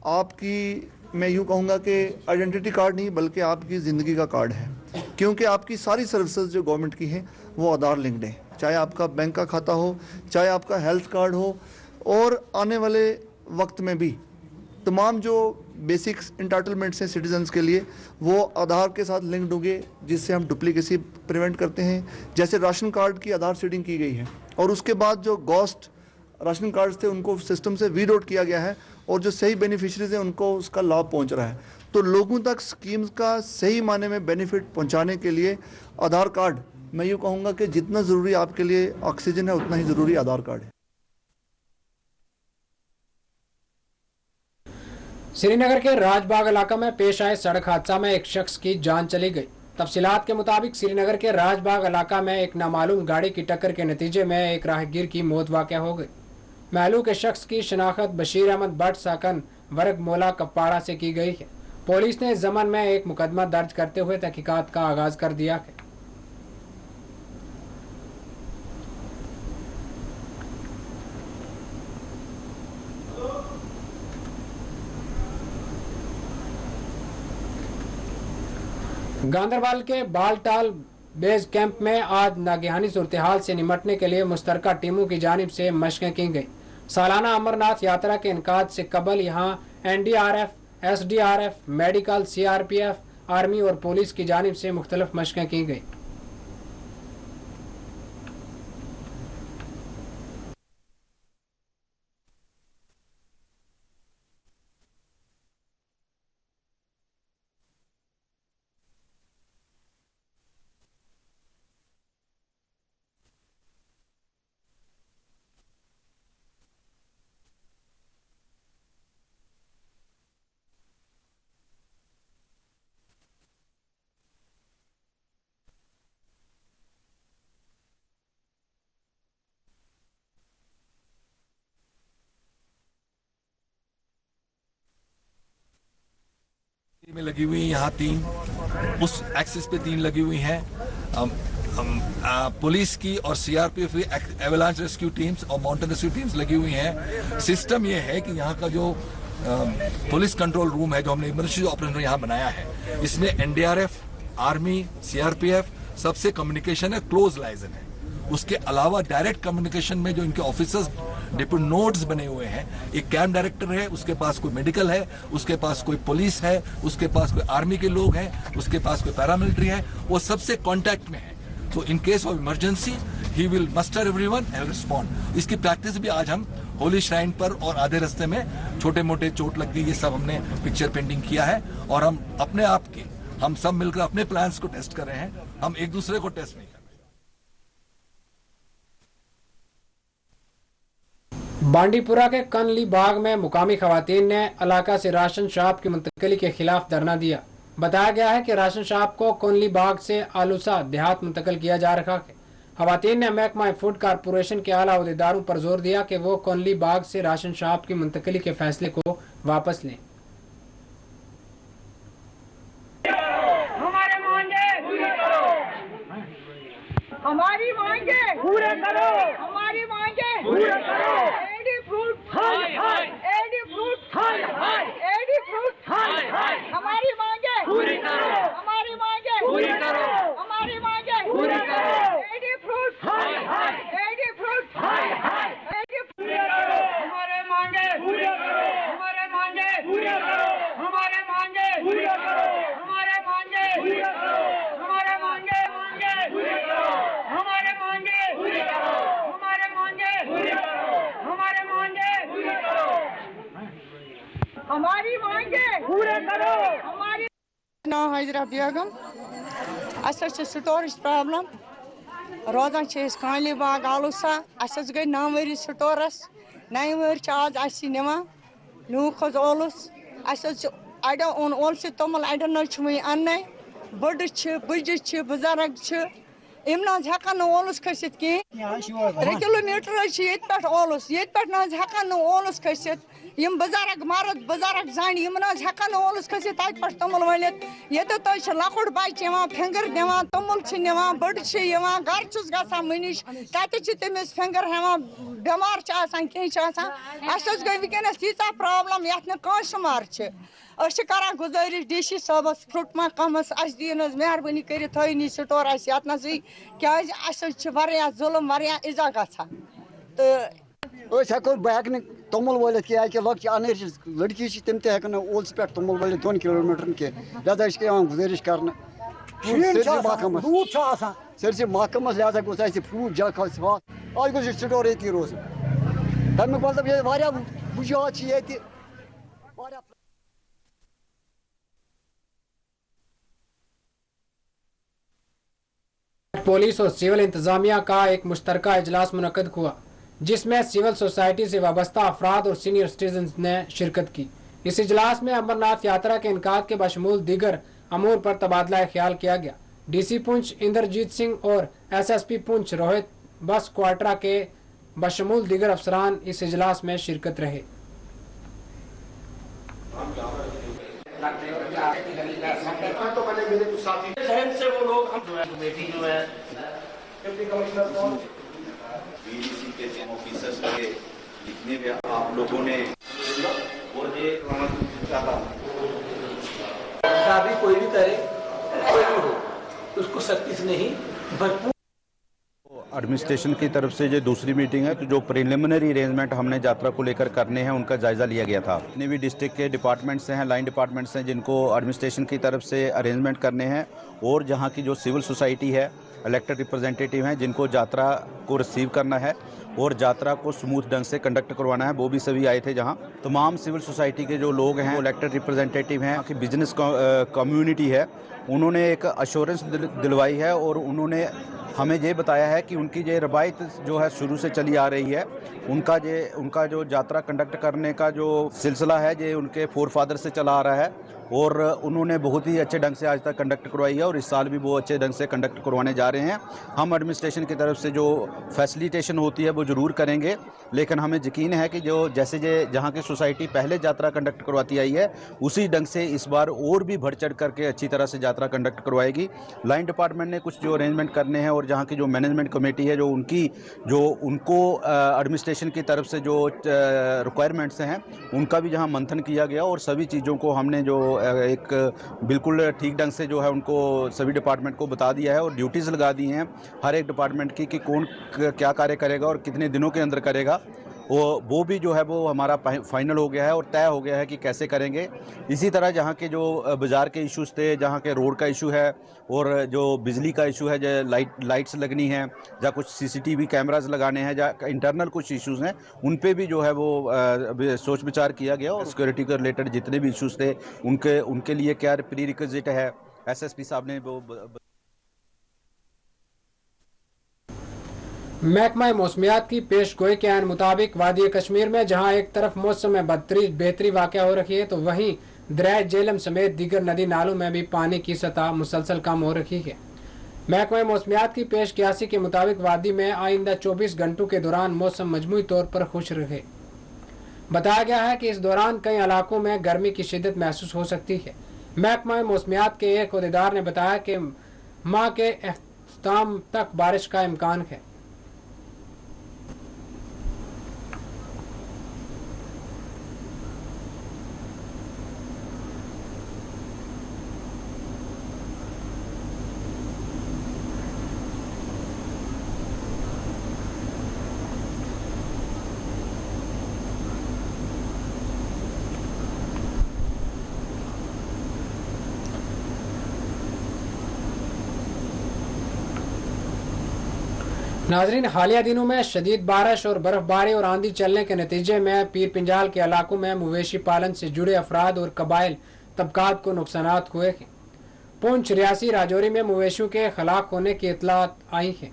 आपकी, मैं यूँ कहूँगा कि आइडेंटिटी कार्ड नहीं बल्कि आपकी ज़िंदगी का कार्ड है, क्योंकि आपकी सारी सर्विसेज जो गवर्नमेंट की हैं वो आधार लिंक्ड है, चाहे आपका बैंक का खाता हो, चाहे आपका हेल्थ कार्ड हो, और आने वाले वक्त में भी तमाम जो बेसिक इंटाइटलमेंट्स हैं सिटीजन्स के लिए वो आधार के साथ लिंक्ड होंगे, जिससे हम डुप्लीकेसी प्रिवेंट करते हैं। जैसे राशन कार्ड की आधार सीडिंग की गई है और उसके बाद जो गोस्ट राशन कार्ड थे उनको सिस्टम से वीड आउट किया गया है और जो सही बेनिफिशरीज हैं उनको उसका लाभ पहुंच रहा है। तो लोगों तक स्कीम्स का सही माने में बेनिफिट पहुंचाने के लिए आधार कार्ड, मैं यूँ कहूँगा कि जितना ज़रूरी आपके लिए ऑक्सीजन है उतना ही ज़रूरी आधार कार्ड है। श्रीनगर के राजबाग इलाका में पेश आए सड़क हादसा में एक शख्स की जान चली गई। तफसीलात के मुताबिक श्रीनगर के राजबाग इलाका में एक नामालूम गाड़ी की टक्कर के नतीजे में एक राहगीर की मौत वाक़या हो गई। महलू के शख्स की शनाख्त बशीर अहमद भट्ट साकन वर्ग मोला कप्पाड़ा से की गई है। पुलिस ने इस ज़मन में एक मुकदमा दर्ज करते हुए तहकीकात का आगाज कर दिया है। गांदरबल के बालटाल बेस कैंप में आज नागहानी सूरत हाल से निमटने के लिए मुश्तरका टीमों की जानिब से मशक़ें की गई। सालाना अमरनाथ यात्रा के इनकाद से कबल यहाँ NDRF, SDRF, medical, CRPF, army और पुलिस की जानिब से मुख्तलिफ मशक़ें की गई। में लगी हुई यहाँ 3, उस एक्सिस पे 3 लगी हुई हैं। पुलिस की और CRPF की एवलांच रेस्क्यू टीम्स और माउंटेन रेस्क्यू टीम्स लगी हुई हैं। सिस्टम ये है कि यहाँ का जो पुलिस कंट्रोल रूम है जो हमने इमरजेंसी ऑपरेशन यहाँ बनाया है, इसमें NDRF, आर्मी, CRPF सबसे कम्युनिकेशन है, क्लोज लाइजन है। उसके अलावा डायरेक्ट कम्युनिकेशन में जो इनके ऑफिसर्स डिप्टी नोड्स बने हुए हैं, एक कैंप डायरेक्टर है, उसके पास कोई मेडिकल है, उसके पास कोई पुलिस है, उसके पास कोई आर्मी के लोग हैं, उसके पास कोई पैरामिलिट्री है, वो सबसे कांटेक्ट में है। तो in case of emergency he will muster everyone and respond. इसकी प्रैक्टिस भी आज हम होली श्राइन पर और आधे रास्ते में छोटे मोटे चोट लग गई, ये सब हमने पिक्चर पेंटिंग किया है और हम अपने आप के, हम सब मिलकर अपने प्लान्स को टेस्ट कर रहे हैं, हम एक दूसरे को टेस्ट नहीं कर रहे। बांडीपुरा के कनली बाग में मुकामी खवातीन ने इलाका से राशन शॉप की मुंतकिली के खिलाफ धरना दिया। बताया गया है कि राशन शॉप को कनली बाग से आलूसा देहात मुंतकिल किया जा रहा है। खवातीन ने महकमा फूड कारपोरेशन के आला अहदेदारों पर जोर दिया कि वो कनली बाग से राशन शॉप की मुंतकिली के फैसले को वापस लें। हमारी मांगे पूरे करो, हमारी मांगे पूरे करो। एडी फ्रूट हाय हाय, एडी फ्रूट हाय हाय, एडी फ्रूट हाय हाय। हमारी मांगे पूरी करो, हमारी मांगे पूरी करो, हमारी मांगे पूरी करो। एडी फ्रूट हाय हाय, एडी फ्रूट हाय हाय, एडी पूरे करो। हमारे मांगे पूरे करो, हमारे मांगे पूरे करो, हमारे मांगे पूरे करो, हमारे मांगे पूरे करो, हमारे मांगे मांगे पूरे करो, हमारे मांगे पूरे करो, हमारे मांगे पूरे करो, हमारे मांगे पूरे करो, हमारी मांगे पूरे करो, हमारी। नाम हाजिरा बेगम। अस स्टोरेज प्रॉब्लम रोजान कानली बाग आलूसा। अस गई 9 वरी स्टोरस, 9 वरी आज निवान न्यू खोज ओलुस। अड़ो ओन ओल से तोमल अड़ो न वही अन्न। बड़ बुज बुजुर्ग इम ना हेकान ओलस खसित कहीं 3 किलोमीटर ओलस ये ना हेकान ओलस खसित यम बुजुर्ग मर्द बुजुर्ग जान यम ना हेकान ओलस खसित तत तमुल वलित ये तो लकुड़ बच्चे फिंगर दिवान तमुल निवान बड़ घर गसान मनिश तत तमिस फिंगर हेवान बेमार कह गई वनस तीचा प्रॉब्लम ये कंसुमार करान गुजारिश DC साहबस फ्रूट मा कमस अस दिन मेहरबानी कर थी स्टोर ये क्या जुलम इजा गसान तो हेको बह हेक तमुल वलित क्या लक्च अनर लड़की तम तक ओल्स पे तमुल वलित 2 किलोमीटर कह लिहाजा गुजारिश कर सरसी महकमस लिहाजा गोस फ्रूट जगह आज गोस स्टोर ये रोज तमिक मतलब ये वजूहत ये पुलिस और सिविल इंतजामिया का एक मुश्तरका इजलास मुनक्कद हुआ जिसमें सिविल सोसाइटी से वाबस्ता अफराद और सीनियर सिटीजन ने शिरकत की। इस इजलास में अमरनाथ यात्रा के इनकाद के बशमूल दीगर अमूर पर तबादला ख्याल किया गया। DC पुंछ इंद्रजीत सिंह और SSP पुंछ रोहित बस क्वार्टरा के बशमूल दीगर अफसरान इस इजलास में शिरकत रहे। से वो लोग हम कमेटी जो है डिप्टी कमिश्नर कौन BDC के ऑफिसर्स के जितने भी आप लोगों ने और ये चाहता शादी कोई भी करे कोई भी हो उसको सख्ती से नहीं भरपूर। एडमिनिस्ट्रेशन की तरफ से जो दूसरी मीटिंग है तो जो प्रिलिमिनरी अरेंजमेंट हमने यात्रा को लेकर करने हैं उनका जायजा लिया गया था। जितने भी डिस्ट्रिक्ट के डिपार्टमेंट्स हैं लाइन डिपार्टमेंट्स हैं जिनको एडमिनिस्ट्रेशन की तरफ से अरेंजमेंट करने हैं और जहां की जो सिविल सोसाइटी है इलेक्टेड रिप्रेजेंटेटिव हैं जिनको यात्रा को रिसीव करना है और यात्रा को स्मूथ ढंग से कंडक्ट करवाना है वो भी सभी आए थे। जहां तमाम सिविल सोसाइटी के जो लोग हैं इलेक्टेड रिप्रेजेंटेटिव हैं कि बिजनेस कम्युनिटी है उन्होंने एक अश्योरेंस दिलवाई है और उन्होंने हमें ये बताया है कि उनकी ये रवायत जो है शुरू से चली आ रही है उनका जो यात्रा कंडक्ट करने का जो सिलसिला है ये उनके फोरफादर से चला आ रहा है और उन्होंने बहुत ही अच्छे ढंग से आज तक कंडक्ट करवाई है और इस साल भी वो अच्छे ढंग से कंडक्ट करवाने जा रहे हैं। हम एडमिनिस्ट्रेशन की तरफ से जो फैसिलिटेशन होती है वो ज़रूर करेंगे लेकिन हमें यकीन है कि जो जैसे जहाँ की सोसाइटी पहले यात्रा कंडक्ट करवाती आई है उसी ढंग से इस बार और भी बढ़ चढ़ करके अच्छी तरह से यात्रा कंडक्ट करवाएगी। लाइन डिपार्टमेंट ने कुछ जो अरेंजमेंट करने हैं और जहाँ की जो मैनेजमेंट कमेटी है उनको एडमिनिस्ट्रेशन की तरफ से जो रिक्वायरमेंट्स हैं उनका भी जहाँ मंथन किया गया और सभी चीज़ों को हमने जो एक बिल्कुल ठीक ढंग से जो है उनको सभी डिपार्टमेंट को बता दिया है और ड्यूटीज़ लगा दी हैं हर एक डिपार्टमेंट की कि कौन क्या कार्य करेगा और कितने दिनों के अंदर करेगा। वो भी जो है वो हमारा फाइनल हो गया है और तय हो गया है कि कैसे करेंगे। इसी तरह जहाँ के जो बाज़ार के इश्यूज़ थे जहाँ के रोड का इशू है और जो बिजली का इशू है जो लाइट्स लगनी है या कुछ CCTV कैमराज लगाने हैं या इंटरनल कुछ इश्यूज़ हैं उन पे भी जो है वो सोच विचार किया गया और सिक्योरिटी के रिलेटेड जितने भी इश्यूज़ थे उनके लिए क्या प्री रिक्विजिट है SSP साहब ने वो महकमा मौसमियात की पेश गोई के आन मुताबिक वादी कश्मीर में जहां एक तरफ मौसम में बेहतरी वाक़या हो रही है तो वहीं दरिया झेलम समेत दीगर नदी नालों में भी पानी की सतह मुसलसल कम हो रही है। महकमा मौसमियात की पेश कियासी के मुताबिक वादी में आइंदा 24 घंटों के दौरान मौसम मजमूई तौर पर खुश रहे। बताया गया है कि इस दौरान कई इलाकों में गर्मी की शिद्दत महसूस हो सकती है। महकमा मौसमियात के एक अहदेदार ने बताया कि माह के अख्ताम तक बारिश का इम्कान है। नाजरीन, हालिया दिनों में शदीद बारिश और बर्फबारी और आंधी चलने के नतीजे में पीर पिंजाल के इलाकों में मवेशी पालन से जुड़े अफराद और कबाइल तबकात को नुकसान हुए हैं। पुंछ, रियासी, राजौरी में मवेशियों के हलाक होने की इतलात आई है।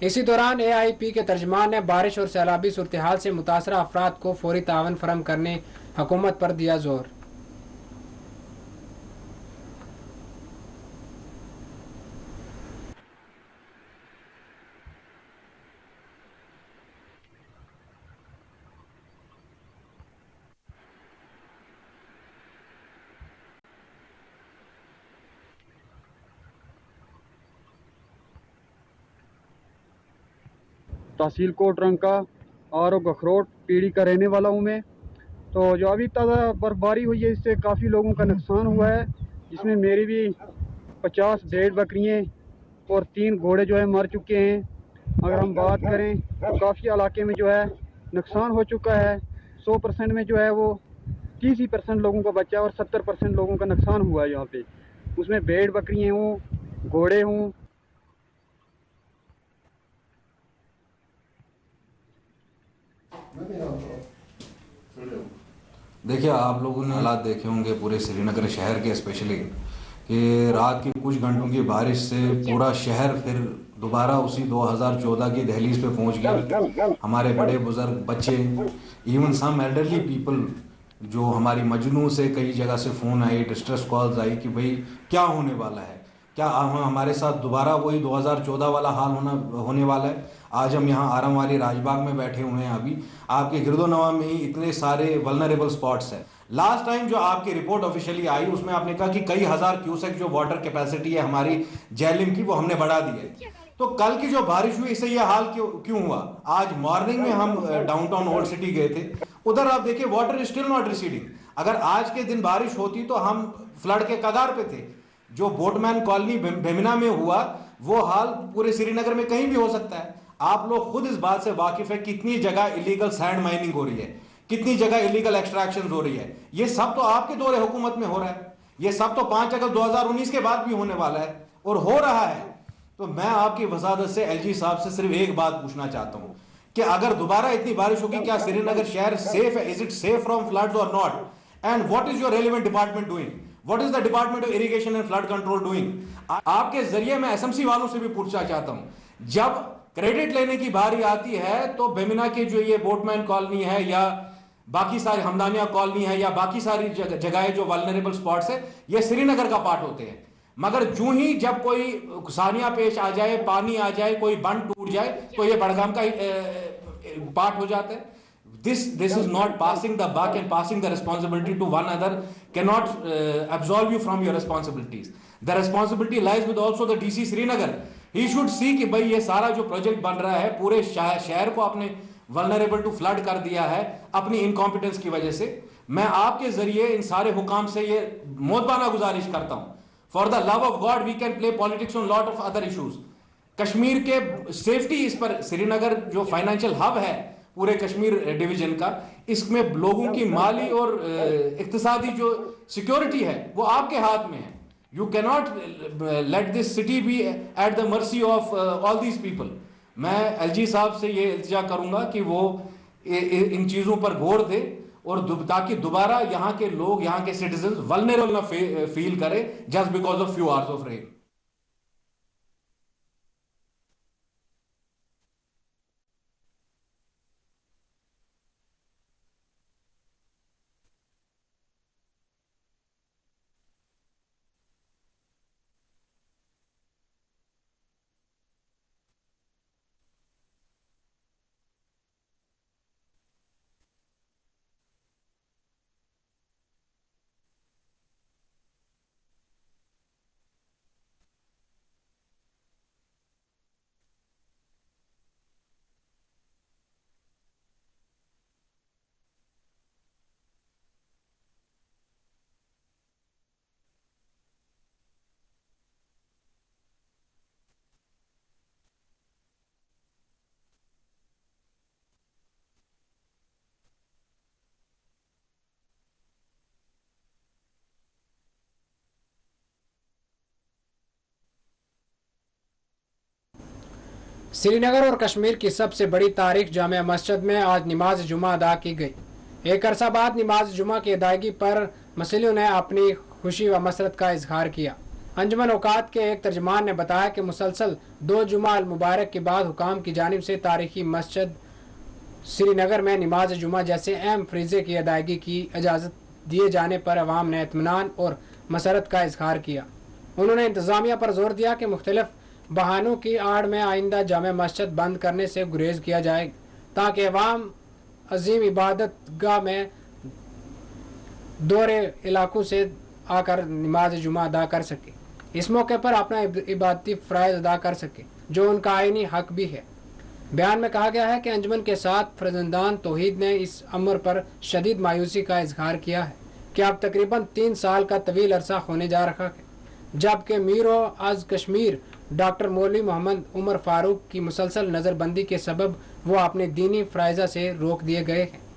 इसी दौरान AIP के तर्जमान ने बारिश और सैलाबी सूरत हाल से मुतासरा अफराद को फौरी तावन फराहम करने हुकूमत पर दिया जोर। तहसील कोटरंका और गखरोट पीड़ी का रहने वाला हूँ मैं। तो जो अभी ताज़ा बर्फबारी हुई है इससे काफ़ी लोगों का नुकसान हुआ है, जिसमें मेरी भी 50 भेड़ बकरियाँ और 3 घोड़े जो है मर चुके हैं। अगर हम बात करें तो काफ़ी इलाके में जो है नुकसान हो चुका है। 100% में जो है वो 30% लोगों का बचा और 70% लोगों का नुकसान हुआ है यहाँ पे। उसमें भेड़ बकरियाँ हों, घोड़े हों। देखिए, आप लोगों ने हालात देखे होंगे पूरे श्रीनगर शहर के, स्पेशली कि रात की कुछ घंटों की बारिश से पूरा शहर फिर दोबारा उसी 2014 की दहलीज पे पहुंच गया। हमारे बड़े बुजुर्ग, बच्चे, इवन सम एल्डरली पीपल, जो हमारी मजनू से कई जगह से फ़ोन आई, डिस्ट्रेस कॉल्स आई कि भाई क्या होने वाला है, क्या हमारे साथ दोबारा वही 2014 वाला हाल होने वाला है। आज हम यहाँ आरामवाली राजबाग में बैठे हुए हैं। अभी आपके गिरदोनवा में ही इतने सारे वल्नरेबल स्पॉट्स हैं। लास्ट टाइम जो आपकी रिपोर्ट ऑफिशियली आई उसमें आपने कहा कि कई हज़ार क्यूसेक जो वाटर कैपेसिटी है हमारी झेलम की, वो हमने बढ़ा दी है। तो कल की जो बारिश हुई इससे यह हाल क्यों हुआ? आज मॉर्निंग में हम डाउनटाउन ओल्ड सिटी गए थे, उधर आप देखिए water is still not receding. अगर आज के दिन बारिश होती तो हम फ्लड के कगार पे थे। जो बोटमैन कॉलोनी बेमिना में हुआ वो हाल पूरे श्रीनगर में कहीं भी हो सकता है। आप लोग खुद इस बात से वाकिफ है कितनी जगह इलीगल सैंड माइनिंग हो रही है, कितनी जगह इलीगल एक्सट्रैक्शन हो रही है। ये सब तो आपके दौरे हुकूमत में हो रहा है। ये सब तो 5 अगस्त 2019 के बाद भी होने वाला है और हो रहा है। तो मैं आपकी वजादत से एलजी साहब से सिर्फ एक बात पूछना चाहता हूं कि अगर दोबारा इतनी बारिश होगी, क्या श्रीनगर शहर सेफ है? Is it safe from floods or not? And what is your relevant department doing? What is the department of irrigation and flood control doing? आपके जरिए मैं एसएमसी वालों से भी पूछना चाहता हूं, जब क्रेडिट लेने की बारी आती है तो बेमिना के जो ये बोटमैन कॉलोनी है या बाकी सारी हमदानिया कॉलोनी है या बाकी सारी जगहें जो वल्नरेबल स्पॉट्स है, ये श्रीनगर का पार्ट होते हैं। मगर जूं ही जब कोई सानिया पेश आ जाए, पानी आ जाए, कोई बंद टूट जाए तो ये बड़गाम का पार्ट हो जाता है। This is not passing the buck and passing the responsibility to one another cannot absolve you from your responsibilities. The responsibility lies with also the DC Srinagar. He should see कि भाई ये सारा जो प्रोजेक्ट बन रहा है पूरे शहर को आपने vulnerable to flood कर दिया है अपनी इनकॉम्पिटेंस की वजह से। मैं आपके जरिए इन सारे हुकाम से ये मोदबाना गुजारिश करता हूँ, for the love of God we can play politics on lot of other issues. Kashmir के सेफ्टी, इस पर श्रीनगर जो फाइनेंशियल हब है पूरे कश्मीर डिवीजन का, इसमें लोगों की माली और इक्तिसादी जो सिक्योरिटी है वो आपके हाथ में है। You cannot let this city be at the mercy of all these people. मैं एलजी साहब से ये इल्तिजा करूंगा कि वो इन चीज़ों पर गौर दे और ताकि दोबारा यहाँ के लोग, यहाँ के सिटीजन वल्नरेबल ना फील करें just because of few hours of rain. Srinagar और कश्मीर की सबसे बड़ी तारीख जामिया मस्जिद में आज नमाज जुमा अदा की गई। एक अरसा बाद नमाज जुमा की अदायगी पर मसलियों ने अपनी खुशी व मसरत का इजहार किया। अंजुमन औकात के एक तर्जमान ने बताया कि मुसलसल 2 जुमा अल मुबारक के बाद हुकाम की जानिब से तारीखी मस्जिद श्रीनगर में नमाज जुमा जैसे अहम फरीज़े की अदायगी की इजाज़त दिए जाने पर अवाम ने इत्मीनान और मसरत का इजहार किया। उन्होंने इंतज़ामिया पर जोर दिया कि मुख्तलिफ बहानों की आड़ में आइंदा जामे मस्जिद बंद करने से गुरेज किया जाए ताकि अवाम अजीम इबादत गाह में दौरे इलाकों से आकर नमाज जुमा अदा कर सके, इस मौके पर अपना इबादती फ़राइज़ अदा कर सके जो उनका आइनी हक भी है। बयान में कहा गया है कि अंजुमन के साथ फर्जंदान तौहीद ने इस अमर पर शदीद मायूसी का इजहार किया है कि अब तकरीबन 3 साल का तवील अरसा होने जा रहा है, जबकि मीर आज कश्मीर डॉक्टर मौलवी मोहम्मद उमर फारूक की मुसलसल नज़रबंदी के सबब वो अपने दीनी फ़राइज़ा से रोक दिए गए हैं।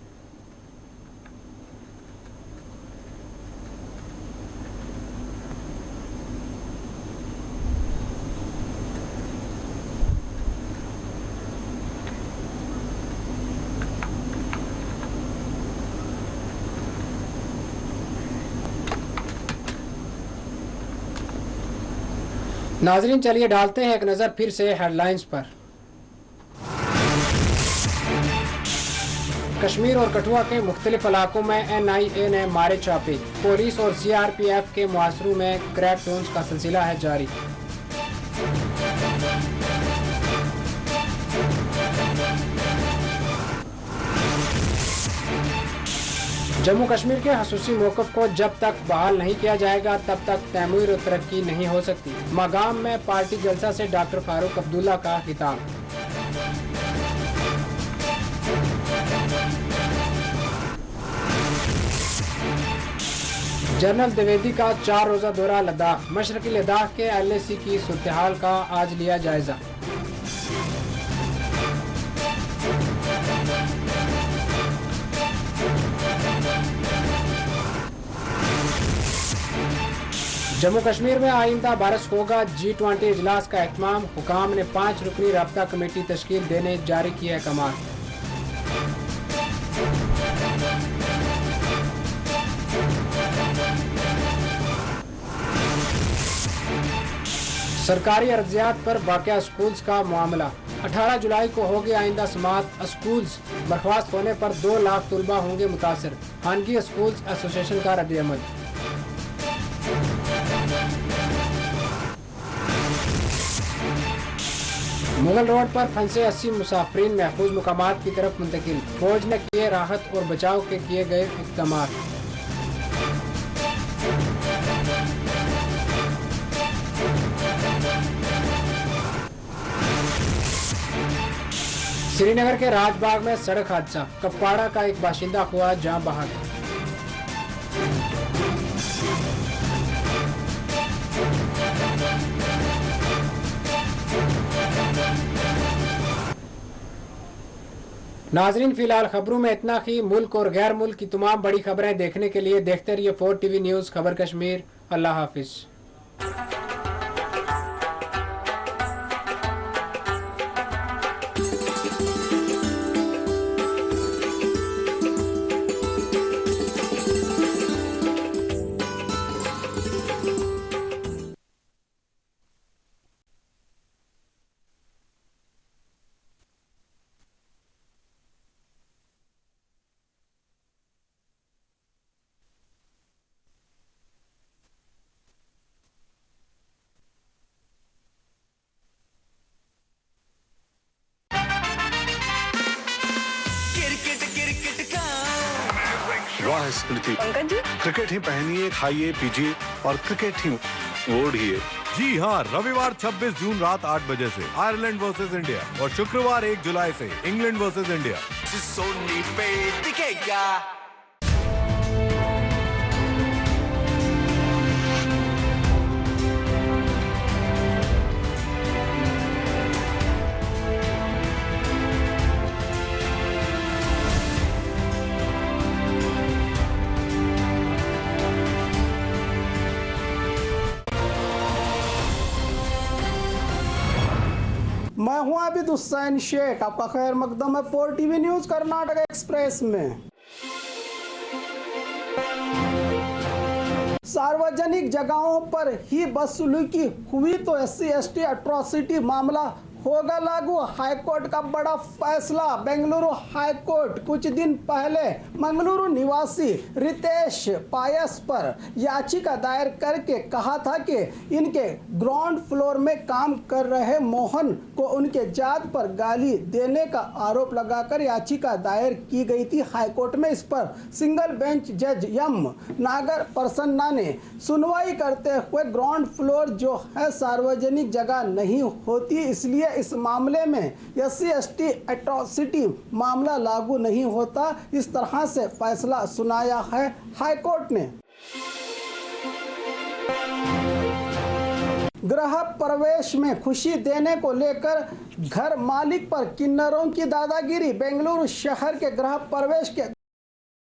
नाजरीन, चलिए डालते हैं एक नज़र फिर से हेडलाइंस पर। कश्मीर और कठुआ के मुख्तलिफ इलाकों में NIA ने मारे छापे। पुलिस और CRPF के मुआसरों में क्रैकडाउन्स का सिलसिला है जारी। जम्मू कश्मीर के खसूसी मौक़िफ़ को जब तक बहाल नहीं किया जाएगा तब तक तैमूर और तरक्की नहीं हो सकती। मागाम में पार्टी जलसा से डॉक्टर फारूक अब्दुल्ला का खिताब। जनरल द्विवेदी का 4 रोज़ा दौरा लद्दाख। मशरकी लद्दाख के LAC की सूरत-ए-हाल का आज लिया जायजा। जम्मू कश्मीर में आइंदा बरस होगा G20 इजलास का एहतमाम। हुकाम ने 5 रुकनी राब्ता कमेटी तश्कील देने जारी किए अहकाम। सरकारी अर्जियात पर वाक़या स्कूल्स का मामला। 18 जुलाई को होगी आइंदा समाअत। स्कूल्स बर्खास्त होने पर 2 लाख तलबा होंगे मुतासर। खानगी स्कूल्स एसोसिएशन का रद्द-ए-अमल। मुगल रोड पर फंसे 80 मुसाफिरीन महफूज मुकामात की तरफ मुंतकिल। फौज ने किए राहत और बचाव के किए गए इक़दाम। श्रीनगर के राजबाग में सड़क हादसा। कपवाड़ा का एक बाशिंदा हुआ जान बहक। नाजरीन, फिलहाल खबरों में इतना ही। मुल्क और गैर मुल्क की तमाम बड़ी खबरें देखने के लिए देखते रहिए 4 TV न्यूज़ खबर कश्मीर। अल्लाह हाफिज। क्रिकेट ही पहनिए, खाइए, पीजिए और क्रिकेट ही ओढ़िए। जी हाँ, रविवार 26 जून रात 8 बजे से आयरलैंड वर्सेस इंडिया और शुक्रवार 1 जुलाई से इंग्लैंड वर्सेस इंडिया। सोनी पे दिखेगा। मैं हूं आबिद हुसैन शेख, आपका खैर मकदम है 4 TV न्यूज कर्नाटक एक्सप्रेस में। सार्वजनिक जगहों पर ही बदसलूकी हुई तो SC/ST एट्रोसिटी मामला होगा लागू। हाईकोर्ट का बड़ा फैसला। बेंगलुरु हाईकोर्ट कुछ दिन पहले मंगलुरु निवासी रितेश पायस पर याचिका दायर करके कहा था कि इनके ग्राउंड फ्लोर में काम कर रहे मोहन को उनके जात पर गाली देने का आरोप लगाकर याचिका दायर की गई थी हाईकोर्ट में। इस पर सिंगल बेंच जज M नागर प्रसन्ना ने सुनवाई करते हुए ग्राउंड फ्लोर जो है सार्वजनिक जगह नहीं होती, इसलिए इस मामले में SC/ST एट्रॉसिटी मामला लागू नहीं होता। इस तरह से फैसला सुनाया है हाईकोर्ट ने। गृह प्रवेश में खुशी देने को लेकर घर मालिक पर किन्नरों की दादागिरी। बेंगलुरु शहर के गृह प्रवेश के